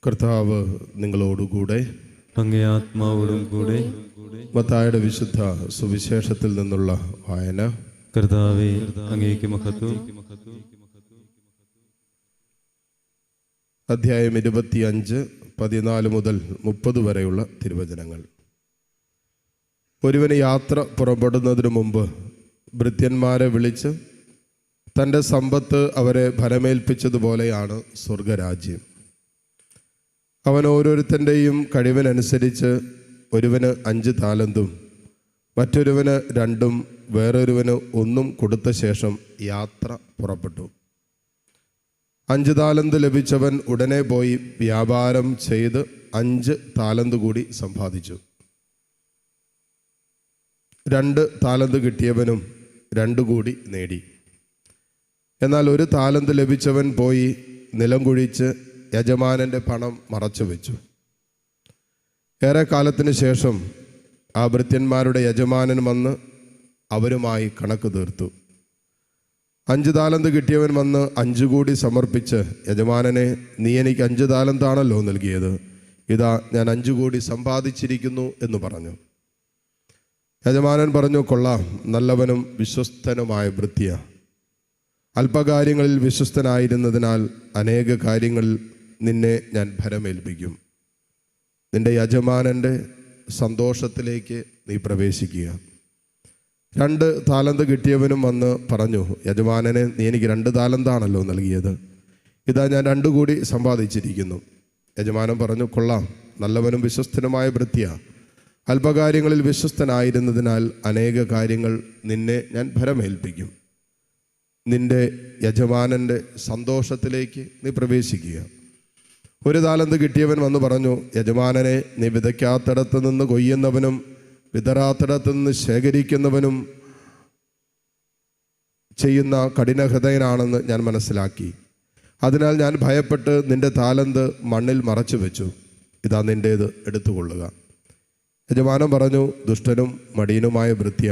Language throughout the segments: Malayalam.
കർത്താവ് നിങ്ങളോടുകൂടെ, അങ്ങേ ആത്മാവോടും കൂടെ. മത്തായിയുടെ വിശുദ്ധ സുവിശേഷത്തിൽ നിന്നുള്ള വായന. കർത്താവേ, അങ്ങേക്ക് മഹത്വം. അധ്യായം 25, 14 മുതൽ 30 വരെയുള്ള തിരുവചനങ്ങൾ. ഒരുവന് യാത്ര പുറപ്പെടുന്നതിനു മുമ്പ് ഭൃത്യന്മാരെ വിളിച്ച് തൻ്റെ സമ്പത്ത് അവരെ ഫലമേൽപ്പിച്ചതുപോലെയാണ് സ്വർഗരാജ്യം. അവൻ ഓരോരുത്തൻ്റെയും കഴിവിനനുസരിച്ച് ഒരുവന് 5 താലന്തും മറ്റൊരുവന് 2 വേറൊരുവന് 1 കൊടുത്ത ശേഷം യാത്ര പുറപ്പെട്ടു. 5 താലന്ത് ലഭിച്ചവൻ ഉടനെ പോയി വ്യാപാരം ചെയ്ത് 5 താലന്ത് കൂടി സമ്പാദിച്ചു. 2 താലന്ത് കിട്ടിയവനും 2 കൂടി നേടി. എന്നാൽ 1 താലന്ത് ലഭിച്ചവൻ പോയി നിലം കുഴിച്ച് യജമാനൻ്റെ പണം മറച്ചു വെച്ചു. ഏറെ കാലത്തിന് ശേഷം ആ ഭൃത്യന്മാരുടെ യജമാനൻ വന്ന് അവരുമായി കണക്ക് തീർത്തു. 5 താലന്ത് കിട്ടിയവൻ വന്ന് 5 കൂടി സമർപ്പിച്ച്, യജമാനനെ, നീ എനിക്ക് 5 താലന്താണല്ലോ നൽകിയത്, ഇതാ ഞാൻ 5 കൂടി സമ്പാദിച്ചിരിക്കുന്നു എന്ന് പറഞ്ഞു. യജമാനൻ പറഞ്ഞു, കൊള്ളാം, നല്ലവനും വിശ്വസ്തനുമായ ഭൃത്യ. അല്പകാര്യങ്ങളിൽ വിശ്വസ്തനായിരുന്നതിനാൽ അനേക കാര്യങ്ങളിൽ നിന്നെ ഞാൻ ഭരമേൽപ്പിക്കും. നിന്റെ യജമാനൻ്റെ സന്തോഷത്തിലേക്ക് നീ പ്രവേശിക്കുക. 2 താലന്ത് കിട്ടിയവനും വന്ന് പറഞ്ഞു, യജമാനനെ, നീ എനിക്ക് 2 താലന്താണല്ലോ നൽകിയത്, ഇതാ ഞാൻ 2 കൂടി സമ്പാദിച്ചിരിക്കുന്നു. യജമാനൻ പറഞ്ഞു, കൊള്ളാം, നല്ലവനും വിശ്വസ്തനുമായ ഭൃത്യ. അല്പകാര്യങ്ങളിൽ വിശ്വസ്തനായിരുന്നതിനാൽ അനേക കാര്യങ്ങൾ നിന്നെ ഞാൻ ഭരമേൽപ്പിക്കും. നിന്റെ യജമാനൻ്റെ സന്തോഷത്തിലേക്ക് നീ പ്രവേശിക്കുക. 1 താലന്ത് കിട്ടിയവൻ വന്ന് പറഞ്ഞു, യജമാനനെ, നീ വിതയ്ക്കാത്തിടത്ത് നിന്ന് കൊയ്യുന്നവനും വിതറാത്തിടത്ത് നിന്ന് ശേഖരിക്കുന്നവനും ചെയ്യുന്ന കഠിനഹൃദയനാണെന്ന് ഞാൻ മനസ്സിലാക്കി. അതിനാൽ ഞാൻ ഭയപ്പെട്ട് നിന്റെ താലന്ത് മണ്ണിൽ മറച്ചു വെച്ചു. ഇതാ നിൻ്റേത് എടുത്തുകൊള്ളുക. യജമാനൻ പറഞ്ഞു, ദുഷ്ടനും മടിയനുമായ ഭൃത്യ,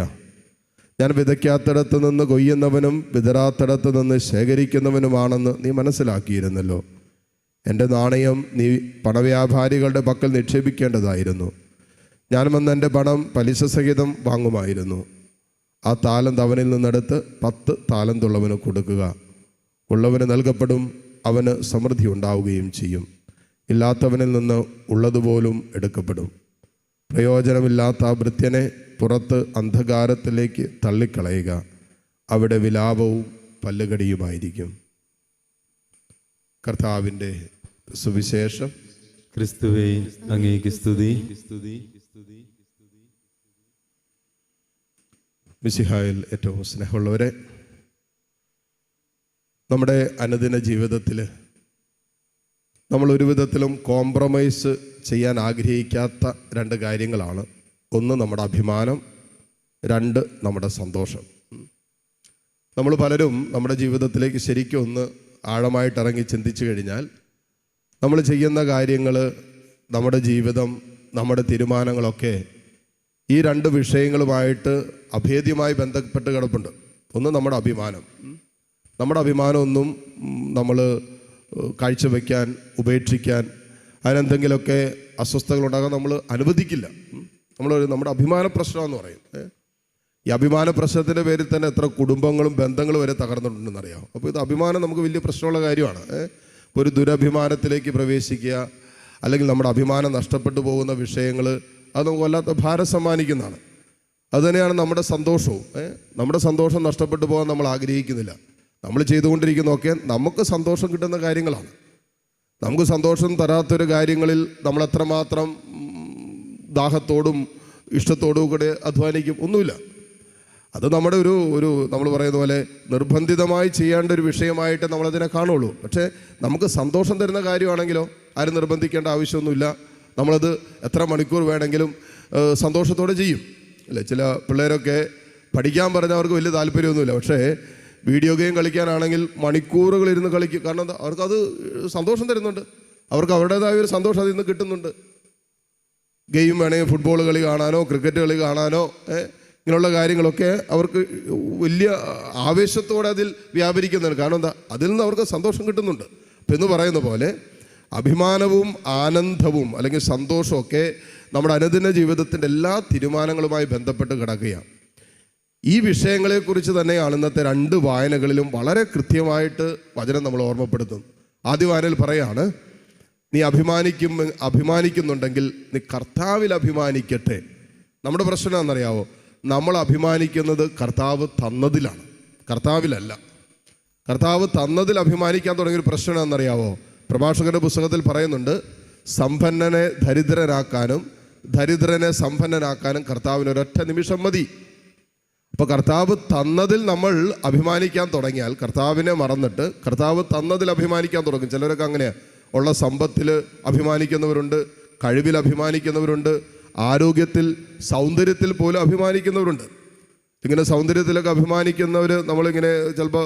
ഞാൻ വിതയ്ക്കാത്തിടത്ത് നിന്ന് കൊയ്യുന്നവനും വിതറാത്തിടത്ത് നിന്ന് ശേഖരിക്കുന്നവനുമാണെന്ന് നീ മനസ്സിലാക്കിയിരുന്നല്ലോ. എൻ്റെ നാണയം നീ പണവ്യാപാരികളുടെ പക്കൽ നിക്ഷേപിക്കേണ്ടതായിരുന്നു. ഞാൻ വന്ന് എൻ്റെ പണം പലിശ സഹിതം വാങ്ങുമായിരുന്നു. ആ താലന്ത് അവനിൽ നിന്നെടുത്ത് 10 താലന്തുള്ളവന് കൊടുക്കുക. ഉള്ളവന് നൽകപ്പെടും, അവന് സമൃദ്ധി ഉണ്ടാവുകയും ചെയ്യും. ഇല്ലാത്തവനിൽ നിന്ന് ഉള്ളതുപോലും എടുക്കപ്പെടും. പ്രയോജനമില്ലാത്ത ആ ഭൃത്യനെ പുറത്ത് അന്ധകാരത്തിലേക്ക് തള്ളിക്കളയുക. അവിടെ വിലാപവും പല്ലുകടിയുമായിരിക്കും. കർത്താവിൻ്റെ സുവിശേഷം. ക്രിസ്തുവേ, അങ്ങേക്ക് സ്തുതി. മിശിഹായിൽ ഏറ്റവും സ്നേഹമുള്ളവരെ, നമ്മുടെ അനുദിന ജീവിതത്തിൽ നമ്മൾ ഒരു വിധത്തിലും കോംപ്രമൈസ് ചെയ്യാൻ ആഗ്രഹിക്കാത്ത 2 കാര്യങ്ങളാണ്. 1 നമ്മുടെ അഭിമാനം, 2 നമ്മുടെ സന്തോഷം. നമ്മൾ പലരും നമ്മുടെ ജീവിതത്തിലേക്ക് ശരിക്കും ഒന്ന് ആഴമായിട്ടിറങ്ങി ചിന്തിച്ചു കഴിഞ്ഞാൽ നമ്മൾ ചെയ്യുന്ന കാര്യങ്ങൾ, നമ്മുടെ ജീവിതം, നമ്മുടെ തീരുമാനങ്ങളൊക്കെ ഈ 2 വിഷയങ്ങളുമായിട്ട് അഭേദ്യമായി ബന്ധപ്പെട്ട് കിടപ്പുണ്ട്. 1 നമ്മുടെ അഭിമാനം. നമ്മുടെ അഭിമാനമൊന്നും നമ്മൾ കാഴ്ചവെക്കാൻ, ഉപേക്ഷിക്കാൻ, അതിനെന്തെങ്കിലുമൊക്കെ അസ്വസ്ഥതകളുണ്ടാകാൻ നമ്മൾ അനുവദിക്കില്ല. നമ്മുടെ അഭിമാന പ്രശ്നമെന്ന് പറയും. ഈ അഭിമാന പ്രശ്നത്തിൻ്റെ പേരിൽ തന്നെ എത്ര കുടുംബങ്ങളും ബന്ധങ്ങളും വരെ തകർന്നിട്ടുണ്ടെന്നറിയാം. അപ്പോൾ ഇത് അഭിമാനം നമുക്ക് വലിയ പ്രശ്നമുള്ള കാര്യമാണ്. ഒരു ദുരഭിമാനത്തിലേക്ക് പ്രവേശിക്കുക, അല്ലെങ്കിൽ നമ്മുടെ അഭിമാനം നഷ്ടപ്പെട്ടു പോകുന്ന വിഷയങ്ങൾ, അത് നമുക്ക് വല്ലാത്ത ഭാരം സമ്മാനിക്കുന്നതാണ്. അതുതന്നെയാണ് നമ്മുടെ സന്തോഷവും. നമ്മുടെ സന്തോഷം നഷ്ടപ്പെട്ടു പോകാൻ നമ്മൾ ആഗ്രഹിക്കുന്നില്ല. നമ്മൾ ചെയ്തുകൊണ്ടിരിക്കുന്നതൊക്കെ നമുക്ക് സന്തോഷം കിട്ടുന്ന കാര്യങ്ങളാണ്. നമുക്ക് സന്തോഷം തരാത്തൊരു കാര്യങ്ങളിൽ നമ്മൾ എത്രമാത്രം ദാഹത്തോടും ഇഷ്ടത്തോടും കൂടെ അധ്വാനിക്കും, ഒന്നുമില്ല. അത് നമ്മുടെ ഒരു നമ്മൾ പറയുന്ന പോലെ നിർബന്ധിതമായി ചെയ്യേണ്ട ഒരു വിഷയമായിട്ട് നമ്മളതിനെ കാണുള്ളൂ. പക്ഷേ നമുക്ക് സന്തോഷം തരുന്ന കാര്യമാണെങ്കിലോ ആരും നിർബന്ധിക്കേണ്ട ആവശ്യമൊന്നുമില്ല. നമ്മളത് എത്ര മണിക്കൂർ വേണമെങ്കിലും സന്തോഷത്തോടെ ചെയ്യും, അല്ലേ? ചില പിള്ളേരൊക്കെ പഠിക്കാൻ പറഞ്ഞാൽ അവർക്ക് വലിയ താല്പര്യമൊന്നുമില്ല. പക്ഷേ വീഡിയോ ഗെയിം കളിക്കാനാണെങ്കിൽ മണിക്കൂറുകളിരുന്ന് കളിക്കും. കാരണം അവർക്കത് സന്തോഷം തരുന്നുണ്ട്. അവർക്ക് അവരുടേതായ ഒരു സന്തോഷം അതിൽ നിന്ന് കിട്ടുന്നുണ്ട്. ഗെയിം വേണമെങ്കിൽ ഫുട്ബോൾ കളി കാണാനോ ക്രിക്കറ്റ് കളി കാണാനോ ഇങ്ങനെയുള്ള കാര്യങ്ങളൊക്കെ അവർക്ക് വലിയ ആവേശത്തോടെ അതിൽ വ്യാപരിക്കുന്നുണ്ട്. കാരണം എന്താ? അതിൽ നിന്ന് അവർക്ക് സന്തോഷം കിട്ടുന്നുണ്ട്. അപ്പം എന്ന് പറയുന്ന പോലെ അഭിമാനവും ആനന്ദവും അല്ലെങ്കിൽ സന്തോഷമൊക്കെ നമ്മുടെ അനുദിന ജീവിതത്തിൻ്റെ എല്ലാ തീരുമാനങ്ങളുമായി ബന്ധപ്പെട്ട് കിടക്കുകയാണ്. ഈ വിഷയങ്ങളെക്കുറിച്ച് തന്നെയാണ് ഇന്നത്തെ 2 വായനകളിലും വളരെ കൃത്യമായിട്ട് വചനം നമ്മൾ ഓർമ്മപ്പെടുത്തുന്നു. ആദ്യ വായനയിൽ പറയാണ്, നീ അഭിമാനിക്കുന്നുണ്ടെങ്കിൽ നീ കർത്താവിൽ അഭിമാനിക്കട്ടെ. നമ്മുടെ പ്രശ്നം എന്താണെന്നറിയാവോ? നമ്മൾ അഭിമാനിക്കുന്നത് കർത്താവ് തന്നതിലാണ്, കർത്താവിലല്ല. കർത്താവ് തന്നതിൽ അഭിമാനിക്കാൻ തുടങ്ങിയൊരു പ്രശ്നം എന്താണെന്നറിയാവോ? പ്രഭാഷകന്റെ പുസ്തകത്തിൽ പറയുന്നുണ്ട്, സമ്പന്നനെ ദരിദ്രനാക്കാനും ദരിദ്രനെ സമ്പന്നനാക്കാനും കർത്താവിന് ഒരൊറ്റ നിമിഷം മതി. അപ്പോൾ കർത്താവ് തന്നതിൽ നമ്മൾ അഭിമാനിക്കാൻ തുടങ്ങിയാൽ, കർത്താവിനെ മറന്നിട്ട് കർത്താവ് തന്നതിൽ അഭിമാനിക്കാൻ തുടങ്ങും. ചിലരൊക്കെ അങ്ങനെയാണ്. ഉള്ള സമ്പത്തിൽ അഭിമാനിക്കുന്നവരുണ്ട്, കഴിവിൽ അഭിമാനിക്കുന്നവരുണ്ട്, ആരോഗ്യത്തിൽ സൗന്ദര്യത്തിൽ പോലും അഭിമാനിക്കുന്നവരുണ്ട്. ഇങ്ങനെ സൗന്ദര്യത്തിലൊക്കെ അഭിമാനിക്കുന്നവർ നമ്മളിങ്ങനെ ചിലപ്പോൾ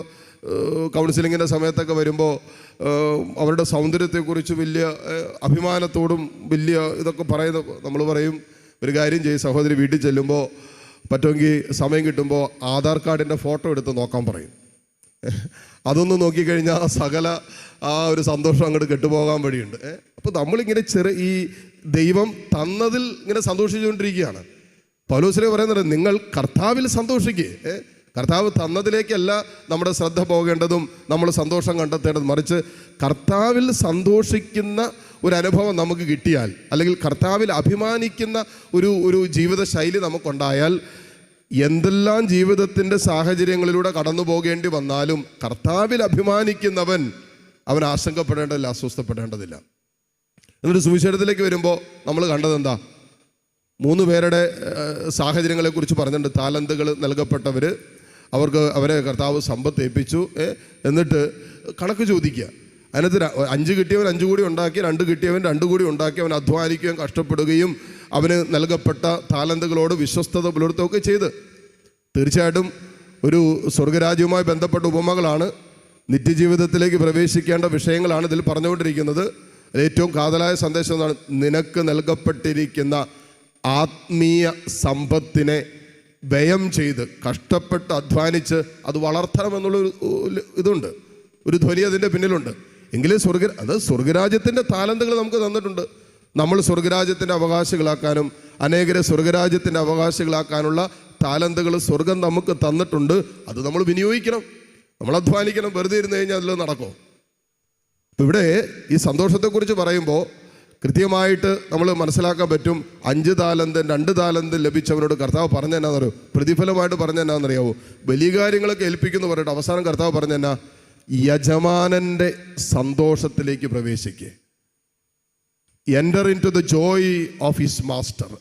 കൗൺസിലിങ്ങിൻ്റെ സമയത്തൊക്കെ വരുമ്പോൾ അവരുടെ സൗന്ദര്യത്തെക്കുറിച്ച് വലിയ അഭിമാനത്തോടും വലിയ ഇതൊക്കെ പറയുന്ന നമ്മൾ പറയും, ഒരു കാര്യം ചെയ്യും സഹോദരി, വീട്ടിൽ ചെല്ലുമ്പോൾ പറ്റുമെങ്കിൽ സമയം കിട്ടുമ്പോൾ ആധാർ കാർഡിൻ്റെ ഫോട്ടോ എടുത്ത് നോക്കാൻ പറയും. അതൊന്ന് നോക്കിക്കഴിഞ്ഞാൽ സകല ആ ഒരു സന്തോഷം അങ്ങോട്ട് കെട്ടുപോകാൻ വഴിയുണ്ട്. അപ്പോൾ നമ്മളിങ്ങനെ ഈ ദൈവം തന്നതിൽ ഇങ്ങനെ സന്തോഷിച്ചുകൊണ്ടിരിക്കുകയാണ്. പൗലോസിനെ പറയുന്നത്, നിങ്ങൾ കർത്താവിൽ സന്തോഷിക്കുക. കർത്താവ് തന്നതിലേക്കല്ല നമ്മുടെ ശ്രദ്ധ പോകേണ്ടതും നമ്മൾ സന്തോഷം കണ്ടെത്തേണ്ടതും, മറിച്ച് കർത്താവിൽ സന്തോഷിക്കുന്ന ഒരു അനുഭവം നമുക്ക് കിട്ടിയാൽ, അല്ലെങ്കിൽ കർത്താവിൽ അഭിമാനിക്കുന്ന ഒരു ജീവിത ശൈലി നമുക്കുണ്ടായാൽ, എന്തെല്ലാം ജീവിതത്തിൻ്റെ സാഹചര്യങ്ങളിലൂടെ കടന്നു പോകേണ്ടി വന്നാലും കർത്താവിൽ അഭിമാനിക്കുന്നവൻ അവൻ ആശങ്കപ്പെടേണ്ടതില്ല, അസ്വസ്ഥപ്പെടേണ്ടതില്ല. എന്നിട്ട് സുവിശേഷത്തിലേക്ക് വരുമ്പോൾ നമ്മൾ കണ്ടതെന്താ? 3 പേരുടെ സാഹചര്യങ്ങളെക്കുറിച്ച് പറഞ്ഞിട്ടുണ്ട്. താലന്തുകൾ നൽകപ്പെട്ടവർ, അവരെ കർത്താവ് സമ്പത്ത് ഏൽപ്പിച്ചു. എന്നിട്ട് കണക്ക് ചോദിക്കുക. അതിനകത്ത് 5 കിട്ടിയവൻ 5 കൂടി ഉണ്ടാക്കി, 2 കിട്ടിയവൻ 2 കൂടി ഉണ്ടാക്കി. അവൻ അധ്വാനിക്കുകയും കഷ്ടപ്പെടുകയും അവന് നൽകപ്പെട്ട താലന്തുകളോട് വിശ്വസ്തത പുലർത്തുകയൊക്കെ ചെയ്ത്. തീർച്ചയായിട്ടും ഒരു സ്വർഗരാജ്യവുമായി ബന്ധപ്പെട്ട ഉപമകളാണ്, നിത്യജീവിതത്തിലേക്ക് പ്രവേശിക്കേണ്ട വിഷയങ്ങളാണ് ഇതിൽ പറഞ്ഞുകൊണ്ടിരിക്കുന്നത്. ഏറ്റവും കാതലായ സന്ദേശം എന്നാണ്, നിനക്ക് നൽകപ്പെട്ടിരിക്കുന്ന ആത്മീയ സമ്പത്തിനെ വ്യയം ചെയ്ത് കഷ്ടപ്പെട്ട് അധ്വാനിച്ച് അത് വളർത്തണമെന്നുള്ളൊരു ഇതുണ്ട്, ഒരു ധ്വനി അതിൻ്റെ പിന്നിലുണ്ട്. എങ്കിലും സ്വർഗരാജ്യത്തിൻ്റെ താലന്തുകൾ നമുക്ക് തന്നിട്ടുണ്ട്. നമ്മൾ സ്വർഗരാജ്യത്തിൻ്റെ അവകാശികളാക്കാനും അനേകരെ സ്വർഗരാജ്യത്തിൻ്റെ അവകാശികളാക്കാനുള്ള താലന്തുകൾ സ്വർഗം നമുക്ക് തന്നിട്ടുണ്ട്. അത് നമ്മൾ വിനിയോഗിക്കണം, നമ്മൾ അധ്വാനിക്കണം. വെറുതെ ഇരുന്ന് കഴിഞ്ഞാൽ അതിൽ നടക്കുമോ? ഇവിടെ ഈ സന്തോഷത്തെക്കുറിച്ച് പറയുമ്പോൾ കൃത്യമായിട്ട് നമ്മൾ മനസ്സിലാക്കാൻ പറ്റും. 5 താലന്ത് 2 താലന്ത് ലഭിച്ചവനോട് കർത്താവ് പറഞ്ഞ എന്നാന്നറിയോ? പ്രതിഫലമായിട്ട് പറഞ്ഞ എന്നാന്നറിയാവോ? വലിയ കാര്യങ്ങളൊക്കെ ഏൽപ്പിക്കുന്നു പറഞ്ഞിട്ട് അവസാനം കർത്താവ് പറഞ്ഞ എന്നാ? യജമാനൻ്റെ സന്തോഷത്തിലേക്ക് പ്രവേശിക്കുക. Enter in to the joy of his master.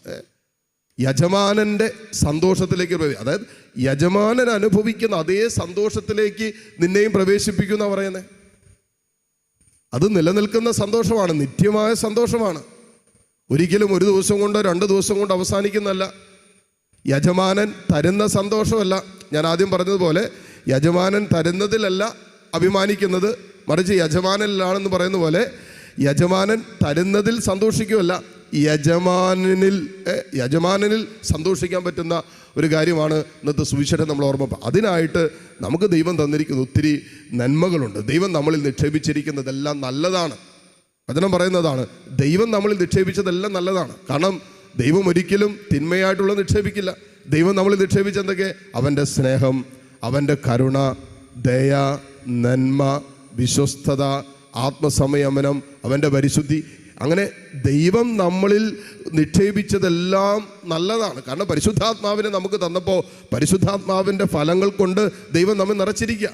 യജമാനൻ്റെ സന്തോഷത്തിലേക്ക് അതായത് യജമാനൻ അനുഭവിക്കുന്ന അതേ സന്തോഷത്തിലേക്ക് നിന്നെയും പ്രവേശിപ്പിക്കുന്ന പറയുന്നത്. അത് നിലനിൽക്കുന്ന സന്തോഷമാണ്, നിത്യമായ സന്തോഷമാണ്. ഒരിക്കലും 1 ദിവസം കൊണ്ടോ 2 ദിവസം കൊണ്ടോ അവസാനിക്കുന്നതല്ല. യജമാനൻ തരുന്ന സന്തോഷമല്ല. ഞാൻ ആദ്യം പറഞ്ഞതുപോലെ യജമാനൻ തരുന്നതിലല്ല അഭിമാനിക്കുന്നത്, മറിച്ച് യജമാനനിലാണെന്ന് പറയുന്ന പോലെ യജമാനൻ തരുന്നതിൽ സന്തോഷിക്കുകയല്ല, യജമാനനിൽ സന്തോഷിക്കാൻ പറ്റുന്ന ഒരു കാര്യമാണ് ഇന്നത്തെ സുവിശേഷം നമ്മൾ ഓർമ്മ. അതിനായിട്ട് നമുക്ക് ദൈവം തന്നിരിക്കുന്ന ഒത്തിരി നന്മകളുണ്ട്. ദൈവം നമ്മളിൽ നിക്ഷേപിച്ചിരിക്കുന്നതെല്ലാം നല്ലതാണ്. വചനം പറയുന്നതാണ്, ദൈവം നമ്മളിൽ നിക്ഷേപിച്ചതെല്ലാം നല്ലതാണ്. കാരണം ദൈവം ഒരിക്കലും തിന്മയായിട്ടുള്ള നിക്ഷേപിക്കില്ല. ദൈവം നമ്മളിൽ നിക്ഷേപിച്ചെന്തൊക്കെ? അവൻ്റെ സ്നേഹം, അവൻ്റെ കരുണ, ദയ, നന്മ, വിശ്വസ്തത, ആത്മസംയമനം, അവൻ്റെ പരിശുദ്ധി. അങ്ങനെ ദൈവം നമ്മളിൽ നിക്ഷേപിച്ചതെല്ലാം നല്ലതാണ്. കാരണം പരിശുദ്ധാത്മാവിനെ നമുക്ക് തന്നപ്പോൾ പരിശുദ്ധാത്മാവിൻ്റെ ഫലങ്ങൾ കൊണ്ട് ദൈവം നമ്മെ നിറച്ചിരിക്കുക.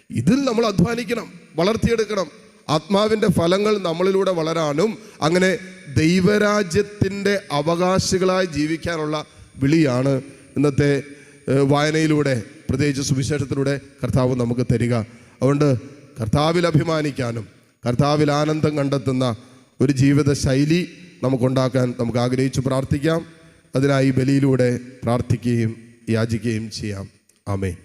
ഇതിൽ നമ്മൾ അധ്വാനിക്കണം, വളർത്തിയെടുക്കണം. ആത്മാവിൻ്റെ ഫലങ്ങൾ നമ്മളിലൂടെ വളരാനും അങ്ങനെ ദൈവരാജ്യത്തിൻ്റെ അവകാശികളായി ജീവിക്കാനുള്ള വിളിയാണ് ഇന്നത്തെ വായനയിലൂടെ, പ്രത്യേകിച്ച് സുവിശേഷത്തിലൂടെ കർത്താവ് നമുക്ക് തരിക. അതുകൊണ്ട് കർത്താവിൽ അഭിമാനിക്കാനും കർത്താവിൽ ആനന്ദം കണ്ടെത്തുന്ന ഒരു ജീവിത ശൈലി നമുക്കുണ്ടാക്കാൻ നമുക്ക് ആഗ്രഹിച്ച് പ്രാർത്ഥിക്കാം. അതിനായി ബലിയിലൂടെ പ്രാർത്ഥിക്കുകയും യാചിക്കുകയും ചെയ്യാം. ആമേൻ.